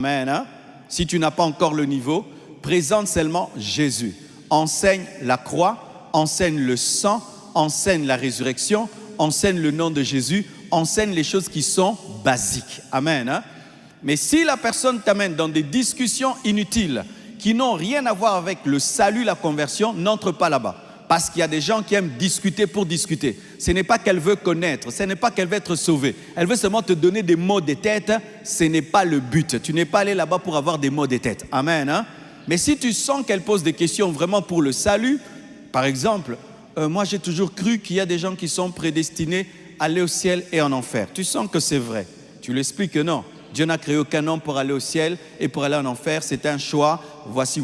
Amen. Hein? Si tu n'as pas encore le niveau, présente seulement Jésus. Enseigne la croix, enseigne le sang, enseigne la résurrection, enseigne le nom de Jésus, enseigne les choses qui sont basiques. Amen. Hein? Mais si la personne t'amène dans des discussions inutiles qui n'ont rien à voir avec le salut, la conversion, n'entre pas là-bas. Parce qu'il y a des gens qui aiment discuter pour discuter. Ce n'est pas qu'elle veut connaître, ce n'est pas qu'elle veut être sauvée. Elle veut seulement te donner des mots de tête. Ce n'est pas le but. Tu n'es pas allé là-bas pour avoir des mots de tête. Amen. Hein? Mais si tu sens qu'elle pose des questions vraiment pour le salut, par exemple, moi j'ai toujours cru qu'il y a des gens qui sont prédestinés à aller au ciel et en enfer. Tu sens que c'est vrai. Tu lui expliques que non. Dieu n'a créé aucun homme pour aller au ciel et pour aller en enfer. C'est un choix. Voici.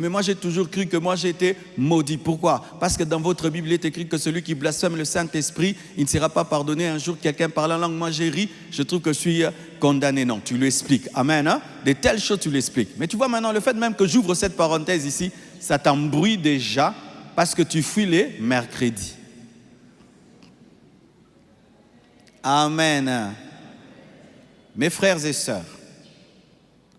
Mais moi, j'ai toujours cru que moi, j'ai été maudit. Pourquoi? Parce que dans votre Bible, il est écrit que celui qui blasphème le Saint-Esprit, il ne sera pas pardonné. Un jour, quelqu'un parle en langue, moi, j'ai ri. Je trouve que je suis condamné. Non, tu lui expliques. Amen. Hein? De telles choses, tu lui expliques. Mais tu vois maintenant, le fait même que j'ouvre cette parenthèse ici, ça t'embrouille déjà parce que tu fuis les mercredis. Amen. Mes frères et sœurs,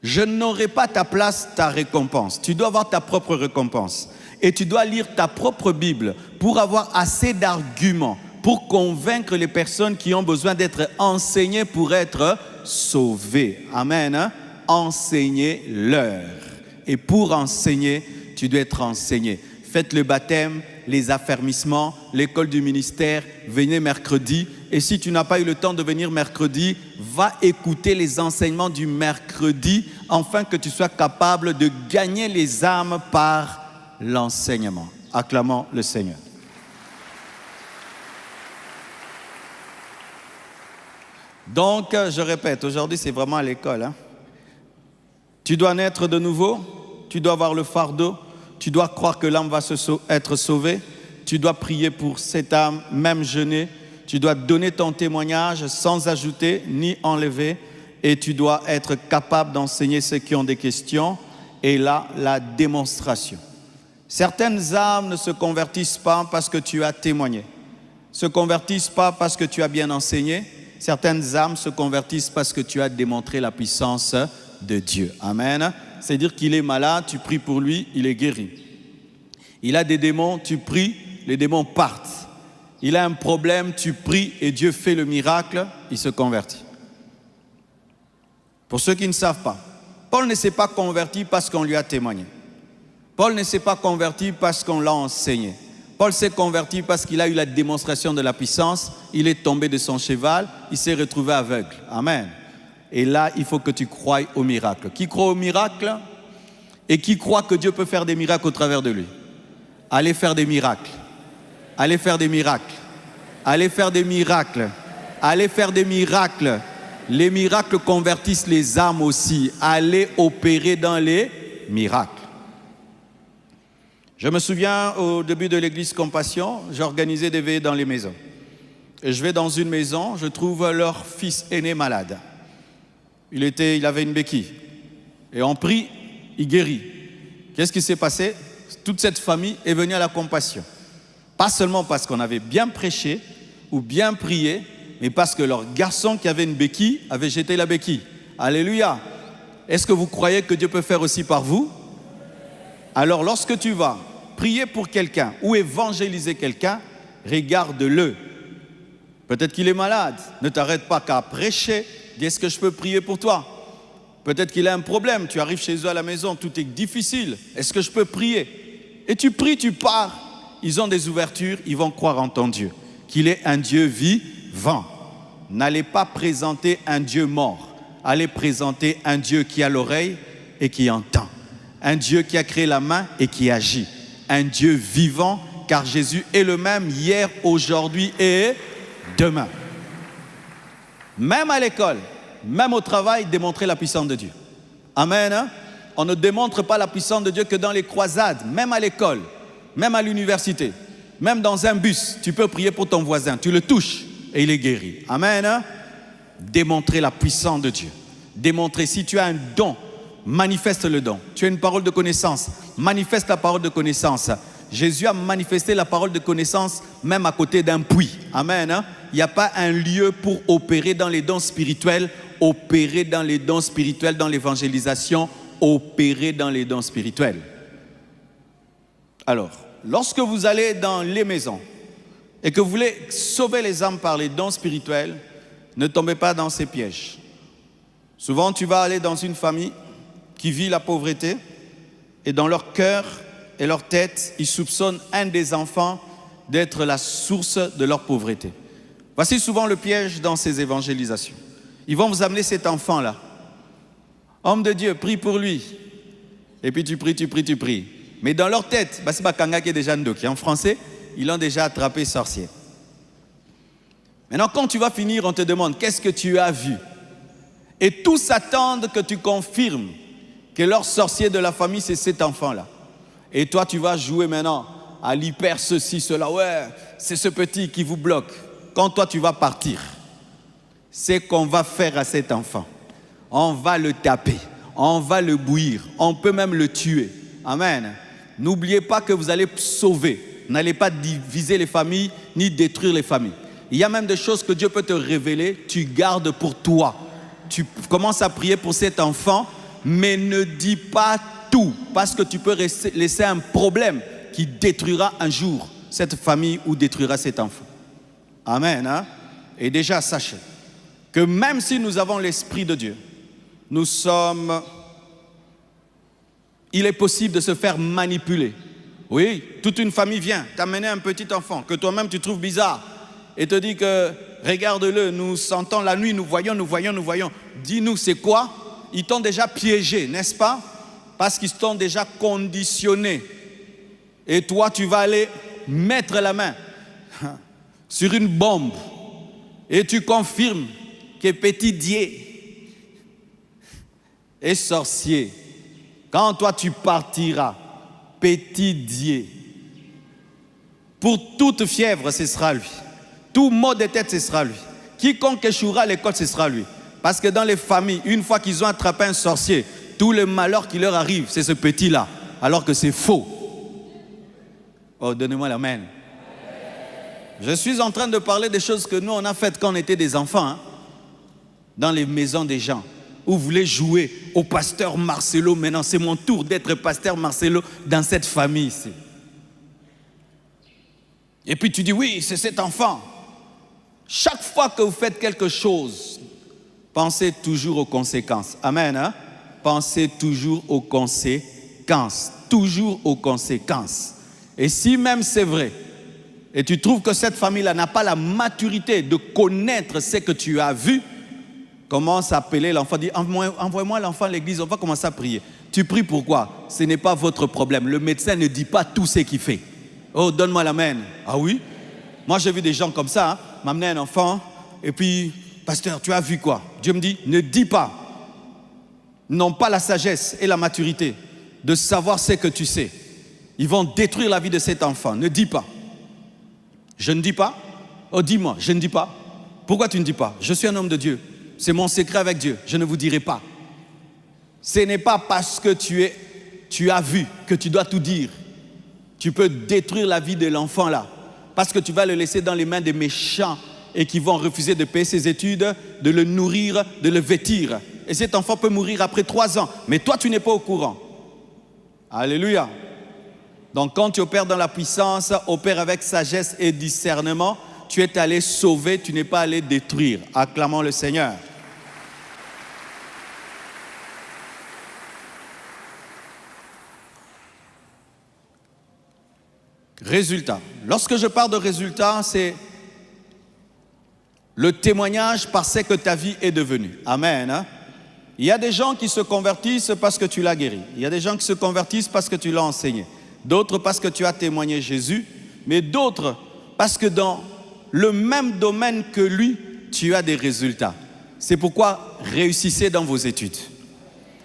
je n'aurai pas ta place, ta récompense. Tu dois avoir ta propre récompense. Et tu dois lire ta propre Bible pour avoir assez d'arguments pour convaincre les personnes qui ont besoin d'être enseignées pour être sauvées. Amen. Hein? Enseignez-leur. Et pour enseigner, tu dois être enseigné. Faites le baptême, les affermissements, l'école du ministère, venez mercredi. Et si tu n'as pas eu le temps de venir mercredi, va écouter les enseignements du mercredi afin que tu sois capable de gagner les âmes par l'enseignement. Acclamons le Seigneur. Donc, je répète, aujourd'hui c'est vraiment à l'école. Hein? Tu dois naître de nouveau, tu dois avoir le fardeau, tu dois croire que l'âme va être sauvée, tu dois prier pour cette âme, même jeûner. Tu dois donner ton témoignage sans ajouter ni enlever et tu dois être capable d'enseigner ceux qui ont des questions et là, la démonstration. Certaines âmes ne se convertissent pas parce que tu as témoigné, ne se convertissent pas parce que tu as bien enseigné. Certaines âmes se convertissent parce que tu as démontré la puissance de Dieu. Amen. C'est-à-dire qu'il est malade, tu pries pour lui, il est guéri. Il a des démons, tu pries, les démons partent. Il a un problème, tu pries et Dieu fait le miracle, il se convertit. Pour ceux qui ne savent pas, Paul ne s'est pas converti parce qu'on lui a témoigné. Paul ne s'est pas converti parce qu'on l'a enseigné. Paul s'est converti parce qu'il a eu la démonstration de la puissance, il est tombé de son cheval, il s'est retrouvé aveugle. Amen. Et là, il faut que tu croies au miracle. Qui croit au miracle et qui croit que Dieu peut faire des miracles au travers de lui? Allez faire des miracles. Allez faire des miracles. Allez faire des miracles. Allez faire des miracles. Les miracles convertissent les âmes aussi. Allez opérer dans les miracles. Je me souviens au début de l'église Compassion, j'organisais des veillées dans les maisons. Et je vais dans une maison, je trouve leur fils aîné malade. Il avait une béquille. Et on prie, il guérit. Qu'est-ce qui s'est passé? Toute cette famille est venue à la Compassion. Pas seulement parce qu'on avait bien prêché ou bien prié, mais parce que leur garçon qui avait une béquille avait jeté la béquille. Alléluia. Est-ce que vous croyez que Dieu peut faire aussi par vous? Alors lorsque tu vas prier pour quelqu'un ou évangéliser quelqu'un, regarde-le. Peut-être qu'il est malade. Ne t'arrête pas qu'à prêcher. Dis, est-ce que je peux prier pour toi? Peut-être qu'il a un problème. Tu arrives chez eux à la maison, tout est difficile. Est-ce que je peux prier? Et tu pries, tu pars. Ils ont des ouvertures, ils vont croire en ton Dieu, qu'il est un Dieu vivant. N'allez pas présenter un Dieu mort. Allez présenter un Dieu qui a l'oreille et qui entend. Un Dieu qui a créé la main et qui agit. Un Dieu vivant, car Jésus est le même hier, aujourd'hui et demain. Même à l'école, même au travail, démontrer la puissance de Dieu. Amen. Hein? On ne démontre pas la puissance de Dieu que dans les croisades, même à l'école, même à l'université, même dans un bus. Tu peux prier pour ton voisin, tu le touches et il est guéri. Amen. Hein? Démontrer la puissance de Dieu. Démontrer, si tu as un don, manifeste le don. Tu as une parole de connaissance, manifeste la parole de connaissance. Jésus a manifesté la parole de connaissance même à côté d'un puits. Amen. Hein? Il n'y a pas un lieu pour opérer dans les dons spirituels opérer dans les dons spirituels, dans l'évangélisation, opérer dans les dons spirituels. Alors, lorsque vous allez dans les maisons et que vous voulez sauver les âmes par les dons spirituels, ne tombez pas dans ces pièges. Souvent, tu vas aller dans une famille qui vit la pauvreté et dans leur cœur et leur tête, ils soupçonnent un des enfants d'être la source de leur pauvreté. Voici souvent le piège dans ces évangélisations. Ils vont vous amener cet enfant-là. Homme de Dieu, prie pour lui. Et puis tu pries. Mais dans leur tête, c'est Bakanga qui est déjà Ndoki. En français, ils l'ont déjà attrapé sorcier. Maintenant, quand tu vas finir, on te demande qu'est-ce que tu as vu. Et tous attendent que tu confirmes que leur sorcier de la famille, c'est cet enfant-là. Et toi, tu vas jouer maintenant à l'hyper ceci, cela. Ouais, c'est ce petit qui vous bloque. Quand toi, tu vas partir, c'est qu'on va faire à cet enfant. On va le taper, on va le bouillir, on peut même le tuer. Amen. N'oubliez pas que vous allez sauver. N'allez pas diviser les familles, ni détruire les familles. Il y a même des choses que Dieu peut te révéler, tu gardes pour toi. Tu commences à prier pour cet enfant, mais ne dis pas tout, parce que tu peux laisser un problème qui détruira un jour cette famille ou détruira cet enfant. Amen. Hein? Et déjà, sachez que même si nous avons l'Esprit de Dieu, il est possible de se faire manipuler. Oui, toute une famille vient t'amener un petit enfant que toi-même tu trouves bizarre et te dit que regarde-le, nous sentons la nuit, nous voyons. Dis-nous, c'est quoi? Ils t'ont déjà piégé, n'est-ce pas? Parce qu'ils t'ont déjà conditionné. Et toi, tu vas aller mettre la main sur une bombe et tu confirmes que petit Dieu est sorcier. Quand toi, tu partiras, petit Dieu, pour toute fièvre, ce sera lui. Tout mot de tête, ce sera lui. Quiconque échouera à l'école, ce sera lui. Parce que dans les familles, une fois qu'ils ont attrapé un sorcier, tout le malheur qui leur arrive, c'est ce petit-là. Alors que c'est faux. Oh, donnez-moi la main. Je suis en train de parler des choses que nous, on a faites quand on était des enfants. Hein, dans les maisons des gens. Où vous voulez jouer au pasteur Marcelo. Maintenant, c'est mon tour d'être pasteur Marcelo dans cette famille ici. Et puis tu dis, oui, c'est cet enfant. Chaque fois que vous faites quelque chose, pensez toujours aux conséquences. Amen. Hein? Pensez toujours aux conséquences. Toujours aux conséquences. Et si même c'est vrai, et tu trouves que cette famille-là n'a pas la maturité de connaître ce que tu as vu, commence à appeler l'enfant, dit envoie-moi l'enfant à l'église, on va commencer à prier. Tu pries pourquoi? Ce n'est pas votre problème. Le médecin ne dit pas tout ce qu'il fait. Oh, donne-moi la main. Ah oui? Moi, j'ai vu des gens comme ça, hein, m'amener un enfant, et puis, pasteur, tu as vu quoi? Dieu me dit, ne dis pas. Ils n'ont pas la sagesse et la maturité de savoir ce que tu sais. Ils vont détruire la vie de cet enfant. Ne dis pas. Je ne dis pas? Oh, dis-moi, je ne dis pas. Pourquoi tu ne dis pas? Je suis un homme de Dieu. C'est mon secret avec Dieu. Je ne vous dirai pas. Ce n'est pas parce que tu as vu que tu dois tout dire. Tu peux détruire la vie de l'enfant là. Parce que tu vas le laisser dans les mains des méchants et qui vont refuser de payer ses études, de le nourrir, de le vêtir. Et cet enfant peut mourir après 3 ans. Mais toi, tu n'es pas au courant. Alléluia. Donc quand tu opères dans la puissance, opère avec sagesse et discernement. Tu es allé sauver, tu n'es pas allé détruire. Acclamons le Seigneur. Résultat. Lorsque je parle de résultat, c'est le témoignage par ce que ta vie est devenue. Amen. Hein? Il y a des gens qui se convertissent parce que tu l'as guéri. Il y a des gens qui se convertissent parce que tu l'as enseigné. D'autres parce que tu as témoigné Jésus. Mais d'autres parce que dans le même domaine que lui, tu as des résultats. C'est pourquoi réussissez dans vos études.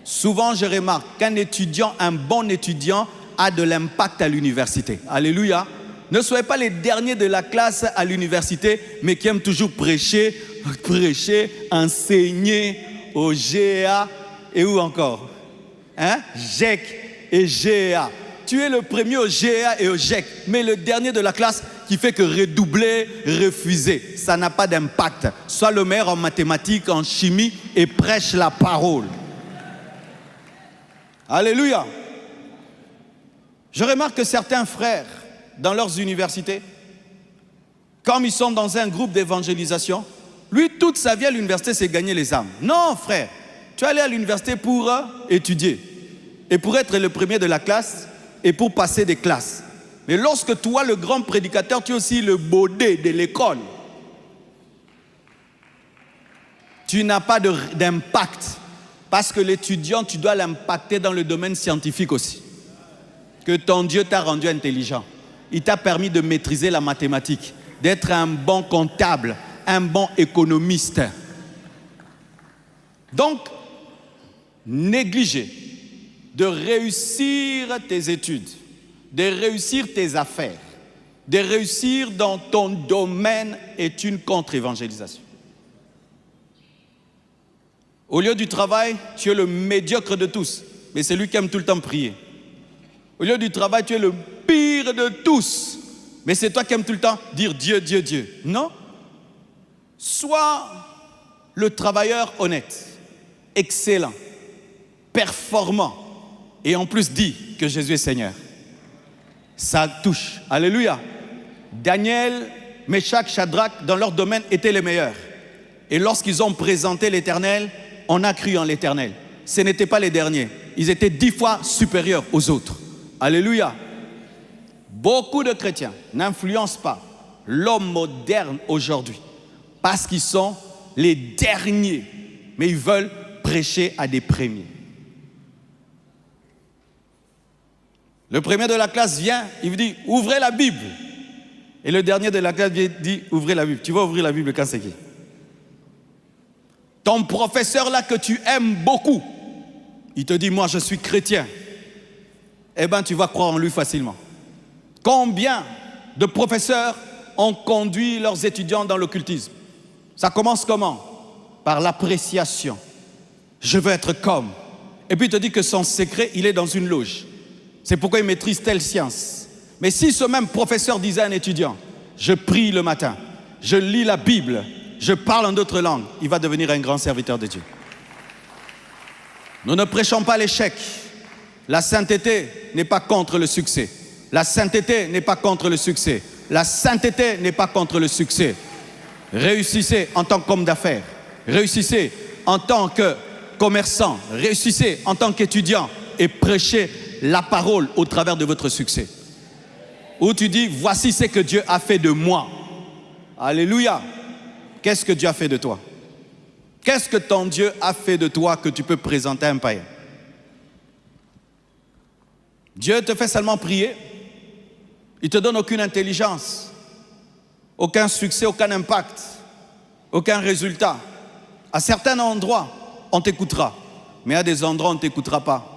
Souvent, je remarque qu'un étudiant, un bon étudiant, a de l'impact à l'université. Alléluia. Ne soyez pas les derniers de la classe à l'université, mais qui aiment toujours prêcher, enseigner au GEA et où encore? Hein? GEC et GEA. tu es le premier au GEA et au GEC, mais le dernier de la classe qui fait que redoubler, refuser. Ça n'a pas d'impact. Sois le meilleur en mathématiques, en chimie et prêche la parole. Alléluia. Je remarque que certains frères, dans leurs universités, comme ils sont dans un groupe d'évangélisation, lui, toute sa vie à l'université, c'est gagner les âmes. Non, frère, tu es allé à l'université pour étudier et pour être le premier de la classe et pour passer des classes. Mais lorsque toi, le grand prédicateur, tu es aussi le baudet de l'école. Tu n'as pas d'impact parce que l'étudiant, tu dois l'impacter dans le domaine scientifique aussi. Que ton Dieu t'a rendu intelligent. Il t'a permis de maîtriser la mathématique, d'être un bon comptable, un bon économiste. Donc, négliger de réussir tes études, de réussir tes affaires, de réussir dans ton domaine est une contre-évangélisation. Au lieu du travail, tu es le médiocre de tous, mais c'est lui qui aime tout le temps prier. Au lieu du travail, tu es le pire de tous, mais c'est toi qui aimes tout le temps dire Dieu, Dieu, Dieu. Non. Sois le travailleur honnête, excellent, performant, et en plus dis que Jésus est Seigneur. Ça touche. Alléluia. Daniel, Meshach, Shadrach, dans leur domaine, étaient les meilleurs. Et lorsqu'ils ont présenté l'Éternel, on a cru en l'Éternel. Ce n'étaient pas les derniers. Ils étaient 10 fois supérieurs aux autres. Alléluia. Beaucoup de chrétiens n'influencent pas l'homme moderne aujourd'hui parce qu'ils sont les derniers, mais ils veulent prêcher à des premiers. Le premier de la classe vient, il vous dit, ouvrez la Bible. Et le dernier de la classe dit, ouvrez la Bible. Tu vas ouvrir la Bible quand c'est qui? Ton professeur là que tu aimes beaucoup, il te dit, moi je suis chrétien. Eh bien, tu vas croire en lui facilement. Combien de professeurs ont conduit leurs étudiants dans l'occultisme? Ça commence comment? Par l'appréciation. Je veux être comme. Et puis il te dit que son secret, il est dans une loge. C'est pourquoi il maîtrise telle science. Mais si ce même professeur disait à un étudiant, je prie le matin, je lis la Bible, je parle en d'autres langues, il va devenir un grand serviteur de Dieu. Nous ne prêchons pas l'échec. La sainteté n'est pas contre le succès. La sainteté n'est pas contre le succès. La sainteté n'est pas contre le succès. Réussissez en tant qu'homme d'affaires. Réussissez en tant que commerçant. Réussissez en tant qu'étudiant et prêchez la parole au travers de votre succès. Où tu dis, voici ce que Dieu a fait de moi. Alléluia. Qu'est-ce que Dieu a fait de toi? Qu'est-ce que ton Dieu a fait de toi que tu peux présenter à un païen? Dieu te fait seulement prier. Il ne te donne aucune intelligence, aucun succès, aucun impact, aucun résultat. À certains endroits, on t'écoutera, mais à des endroits, on ne t'écoutera pas.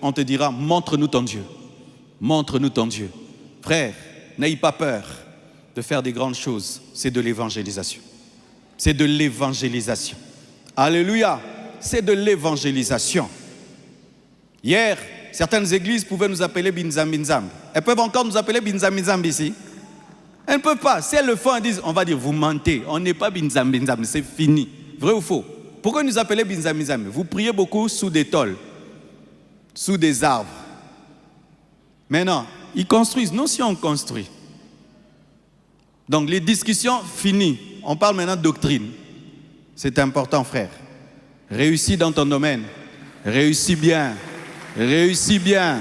On te dira, montre-nous ton Dieu. Montre-nous ton Dieu. Frère, n'ayez pas peur de faire des grandes choses. C'est de l'évangélisation. C'est de l'évangélisation. Alléluia. C'est de l'évangélisation. Hier, certaines églises pouvaient nous appeler Binzam Binzam. Elles peuvent encore nous appeler Binzam Binzam ici. Elles ne peuvent pas. Si elles le font, elles disent, on va dire, vous mentez. On n'est pas Binzam Binzam, c'est fini. Vrai ou faux? Pourquoi nous appelez Binzam Binzam? Vous priez beaucoup sous des tôles, sous des arbres. Mais non, ils construisent. Nous aussi, on construit. Donc, les discussions finies. On parle maintenant de doctrine. C'est important, frère. Réussis dans ton domaine. Réussis bien. Réussis bien.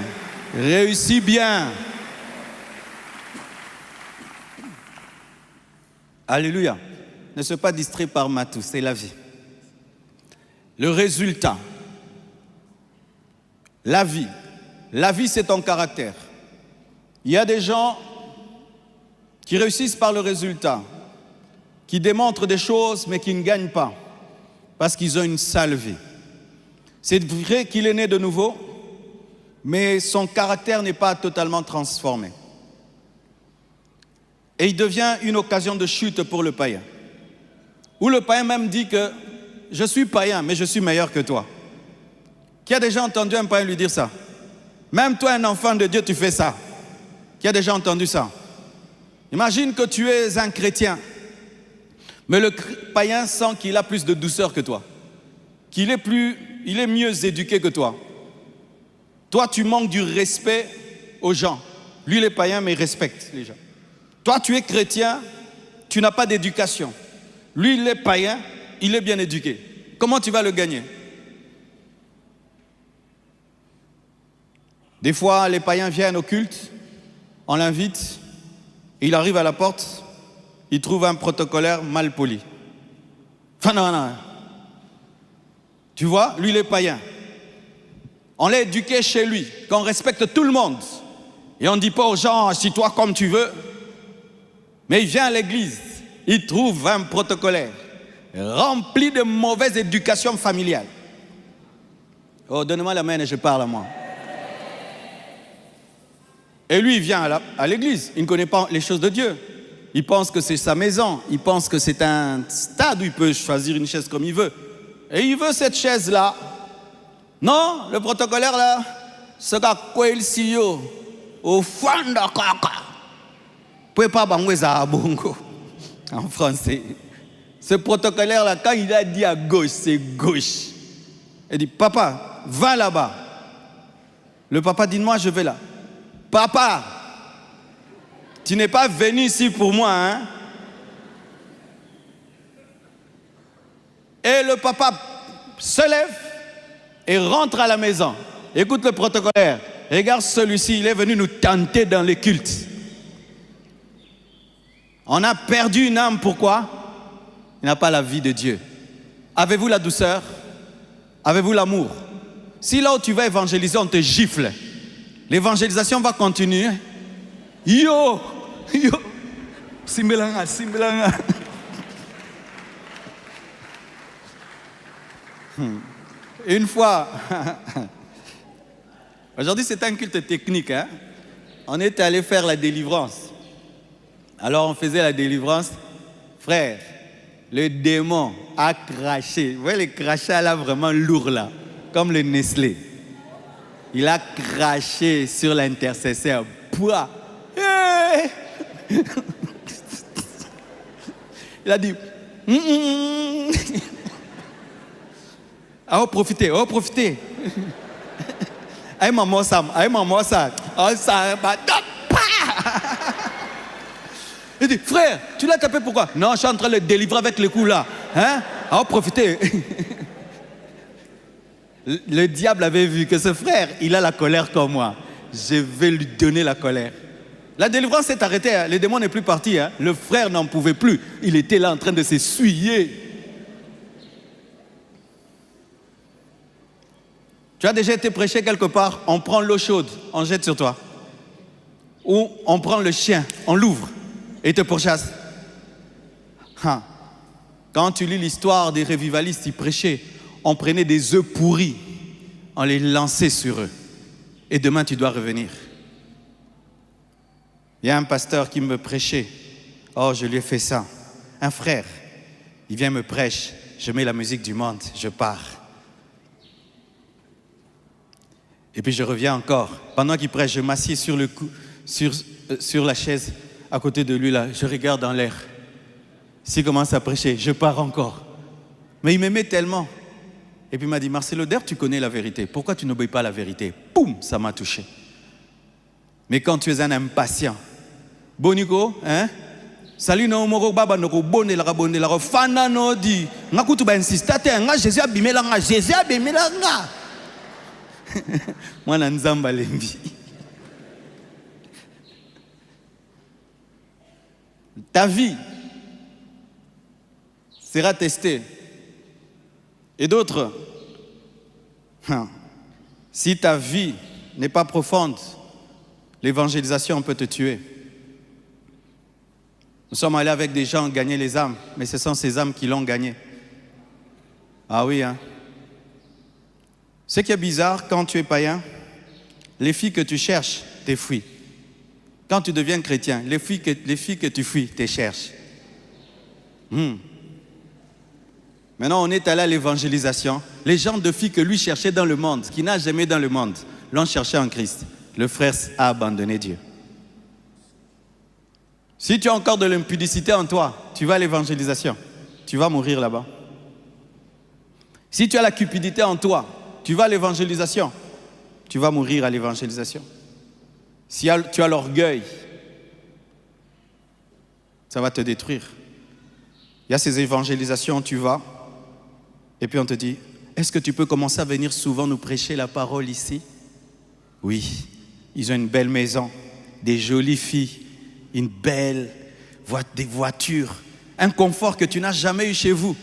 Réussis bien. Alléluia. Ne sois pas distrait par Matou, c'est la vie. Le résultat. La vie. La vie, c'est ton caractère. Il y a des gens qui réussissent par le résultat, qui démontrent des choses mais qui ne gagnent pas parce qu'ils ont une sale vie. C'est vrai qu'il est né de nouveau, mais son caractère n'est pas totalement transformé. Et il devient une occasion de chute pour le païen. Où le païen même dit que je suis païen, mais je suis meilleur que toi. Qui a déjà entendu un païen lui dire ça? Même toi, un enfant de Dieu, tu fais ça. Qui a déjà entendu ça? Imagine que tu es un chrétien, mais le païen sent qu'il a plus de douceur que toi, qu'il est mieux éduqué que toi. Toi, tu manques du respect aux gens. Lui, il est païen, mais il respecte les gens. Toi, tu es chrétien, tu n'as pas d'éducation. Lui, il est païen, il est bien éduqué. Comment tu vas le gagner? Des fois, les païens viennent au culte, on l'invite, il arrive à la porte, il trouve un protocolaire mal poli. Enfin, non. Tu vois, lui, il est païen. On l'a éduqué chez lui, qu'on respecte tout le monde. Et on ne dit pas aux gens, assis-toi comme tu veux. Mais il vient à l'église, il trouve un protocolaire rempli de mauvaise éducation familiale. Oh, donnez-moi la main et je parle à moi. Et lui, il vient à l'église, il ne connaît pas les choses de Dieu. Il pense que c'est sa maison, il pense que c'est un stade où il peut choisir une chaise comme il veut. Et il veut cette chaise-là. Non, le protocolaire là, c'est quoi il s'y au fond de caca. Pouvez pas bangoueza bongo en français. Ce protocolaire là, quand il a dit à gauche, c'est gauche. Il dit, papa, va là-bas. Le papa dit, moi je vais là. Papa, tu n'es pas venu ici pour moi, hein? Et le papa se lève et rentre à la maison. Écoute le protocolaire. Regarde celui-ci, il est venu nous tenter dans les cultes. On a perdu une âme, pourquoi? Il n'a pas la vie de Dieu. Avez-vous la douceur? Avez-vous l'amour? Si là où tu vas évangéliser, on te gifle, l'évangélisation va continuer. Yo, Simbelanga. Une fois, aujourd'hui c'est un culte technique, hein? On est allé faire la délivrance. Alors on faisait la délivrance. Frère, le démon a craché. Vous voyez les crachats là vraiment lourds là, comme le Nestlé. Il a craché sur l'intercesseur. Pouah! Hey! Il a dit oh profitez. Aïe maman ça. Oh ça va. Il dit, frère, tu l'as tapé pourquoi? Non, je suis en train de le délivrer avec les coups là. Hein? Oh profitez. Le diable avait vu que ce frère, il a la colère comme moi. Je vais lui donner la colère. La délivrance s'est arrêtée, hein. Le démon n'est plus parti. Hein. Le frère n'en pouvait plus. Il était là en train de s'essuyer. Tu as déjà été prêché quelque part, on prend l'eau chaude, on jette sur toi. Ou on prend le chien, on l'ouvre et te pourchasse. Quand tu lis l'histoire des revivalistes, ils prêchaient, on prenait des œufs pourris, on les lançait sur eux. Et demain, tu dois revenir. Il y a un pasteur qui me prêchait. Oh, je lui ai fait ça. Un frère, il vient me prêcher. Je mets la musique du monde, je pars. Et puis je reviens encore. Pendant qu'il prêche, je m'assieds sur la chaise à côté de lui là. Je regarde dans l'air. S'il commence à prêcher, je pars encore. Mais il m'aimait tellement. Et puis il m'a dit, Marcelo, d'ailleurs tu connais la vérité. Pourquoi tu n'obéis pas à la vérité? Poum, ça m'a touché. Mais quand tu es un impatient, Boniko, hein? Salut no moko baba no ko bonne la fana no di ngakutu ba insistate nga Jésus abimela nga mwana nzamba lembi. Ta vie sera testée. Et d'autres, si ta vie n'est pas profonde, l'évangélisation peut te tuer. Nous sommes allés avec des gens gagner les âmes, mais ce sont ces âmes qui l'ont gagné. Ah oui, hein. Ce qui est bizarre, quand tu es païen, les filles que tu cherches, t'es fuis. Quand tu deviens chrétien, les filles que tu fuis, t'es cherches. Maintenant, on est allé à l'évangélisation. Les gens de filles que lui cherchait dans le monde, qu'il n'a jamais dans le monde, l'ont cherché en Christ. Le frère a abandonné Dieu. Si tu as encore de l'impudicité en toi, tu vas à l'évangélisation. Tu vas mourir là-bas. Si tu as la cupidité en toi, tu vas à l'évangélisation. Tu vas mourir à l'évangélisation. Si tu as l'orgueil, ça va te détruire. Il y a ces évangélisations, tu vas, et puis on te dit, est-ce que tu peux commencer à venir souvent nous prêcher la parole ici? Oui, ils ont une belle maison, des jolies filles, des voitures, un confort que tu n'as jamais eu chez vous.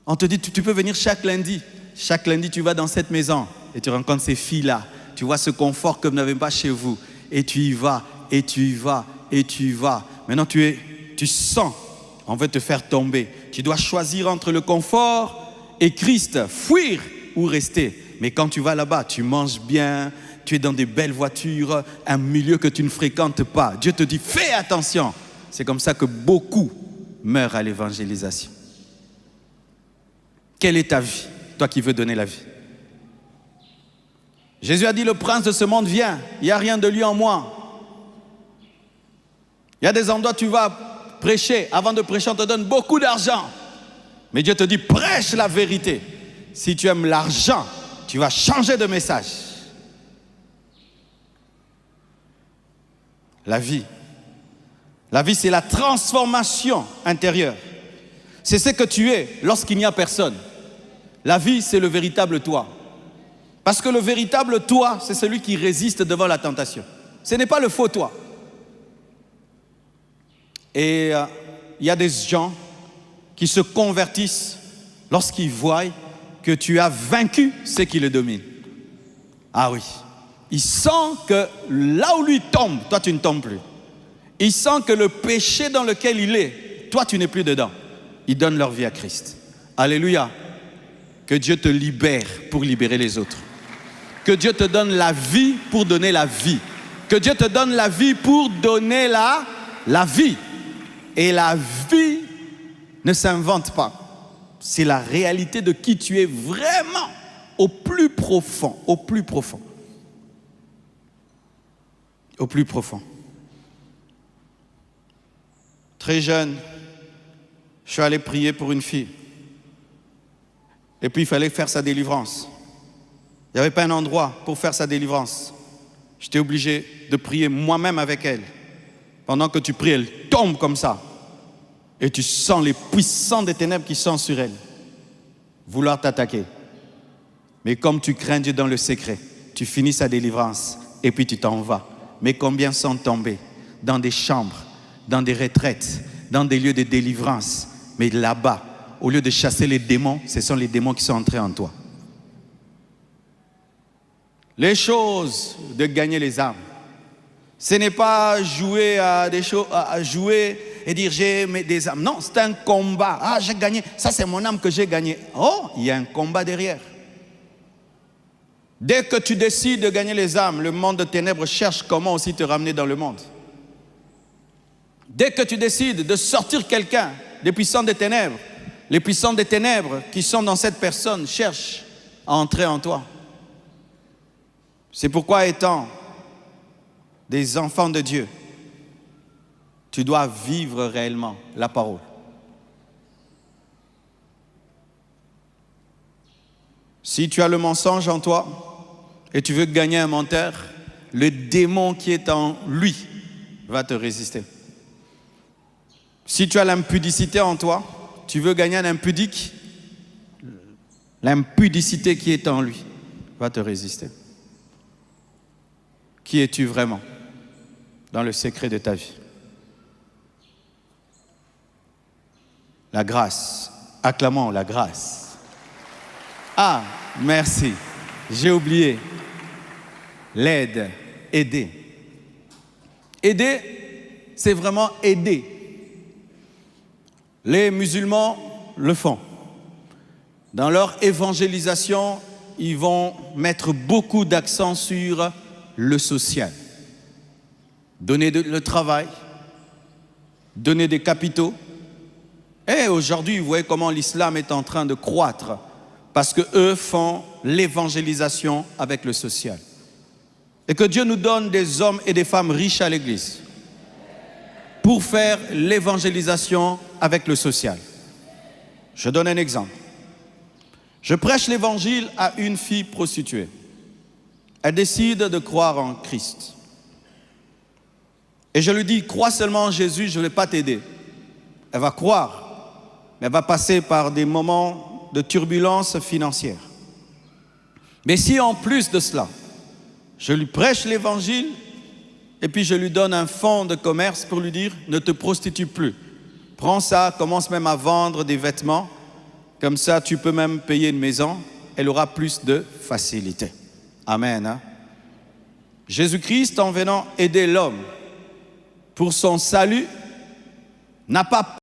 On te dit, tu peux venir chaque lundi. Chaque lundi, tu vas dans cette maison et tu rencontres ces filles-là. Tu vois ce confort que vous n'avez pas chez vous. Et tu y vas, et tu y vas, et tu y vas. Maintenant, tu sens, on veut te faire tomber. Tu dois choisir entre le confort et Christ, fuir ou rester. Mais quand tu vas là-bas, tu manges bien, tu es dans des belles voitures, un milieu que tu ne fréquentes pas. Dieu te dit, fais attention. C'est comme ça que beaucoup meurent à l'évangélisation. Quelle est ta vie, toi qui veux donner la vie? Jésus a dit, le prince de ce monde vient, il n'y a rien de lui en moi. Il y a des endroits où tu vas prêcher, avant de prêcher, on te donne beaucoup d'argent. Mais Dieu te dit, prêche la vérité. Si tu aimes l'argent, tu vas changer de message. La vie, c'est la transformation intérieure. C'est ce que tu es lorsqu'il n'y a personne. La vie, c'est le véritable toi. Parce que le véritable toi, c'est celui qui résiste devant la tentation. Ce n'est pas le faux toi. Et il y a des gens qui se convertissent lorsqu'ils voient que tu as vaincu ceux qui le dominent. Ah oui. Il sent que là où lui tombe, toi tu ne tombes plus. Il sent que le péché dans lequel il est, toi tu n'es plus dedans. Ils donnent leur vie à Christ. Alléluia. Que Dieu te libère pour libérer les autres. Que Dieu te donne la vie pour donner la vie. Que Dieu te donne la vie pour donner la vie. Et la vie ne s'invente pas. C'est la réalité de qui tu es vraiment au plus profond. Au plus profond. Au plus profond. Très jeune, je suis allé prier pour une fille. Et puis il fallait faire sa délivrance. Il n'y avait pas un endroit pour faire sa délivrance. J'étais obligé de prier moi-même avec elle. Pendant que tu pries, elle tombe comme ça. Et tu sens les puissants des ténèbres qui sont sur elle. Vouloir t'attaquer. Mais comme tu crains Dieu dans le secret, tu finis sa délivrance et puis tu t'en vas. Mais combien sont tombés dans des chambres, dans des retraites, dans des lieux de délivrance. Mais là-bas, au lieu de chasser les démons, ce sont les démons qui sont entrés en toi. Les choses de gagner les âmes, ce n'est pas jouer à des choses, à jouer et dire j'ai des âmes. Non, c'est un combat. Ah, j'ai gagné. Ça, c'est mon âme que j'ai gagnée. Oh, il y a un combat derrière. Dès que tu décides de gagner les âmes, le monde de ténèbres cherche comment aussi te ramener dans le monde. Dès que tu décides de sortir quelqu'un des puissants des ténèbres, les puissants des ténèbres qui sont dans cette personne cherchent à entrer en toi. C'est pourquoi, étant des enfants de Dieu, tu dois vivre réellement la parole. Si tu as le mensonge en toi et tu veux gagner un menteur, le démon qui est en lui va te résister. Si tu as l'impudicité en toi, tu veux gagner un impudique, l'impudicité qui est en lui va te résister. Qui es-tu vraiment dans le secret de ta vie? La grâce. Acclamons la grâce. Ah, merci. J'ai oublié. L'aide. Aider. Aider, c'est vraiment aider. Les musulmans le font. Dans leur évangélisation, ils vont mettre beaucoup d'accent sur le social. Donner le travail, donner des capitaux. Et aujourd'hui, vous voyez comment l'islam est en train de croître parce qu'eux font l'évangélisation avec le social. Et que Dieu nous donne des hommes et des femmes riches à l'Église pour faire l'évangélisation avec le social. Je donne un exemple. Je prêche l'évangile à une fille prostituée. Elle décide de croire en Christ. Et je lui dis, crois seulement en Jésus, je ne vais pas t'aider. Elle va croire, mais elle va passer par des moments de turbulence financière. Mais si en plus de cela, je lui prêche l'évangile et puis je lui donne un fonds de commerce pour lui dire, ne te prostitue plus. Prends ça, commence même à vendre des vêtements. Comme ça, tu peux même payer une maison. Elle aura plus de facilité. Amen. Hein? Jésus-Christ, en venant aider l'homme pour son salut, n'a pas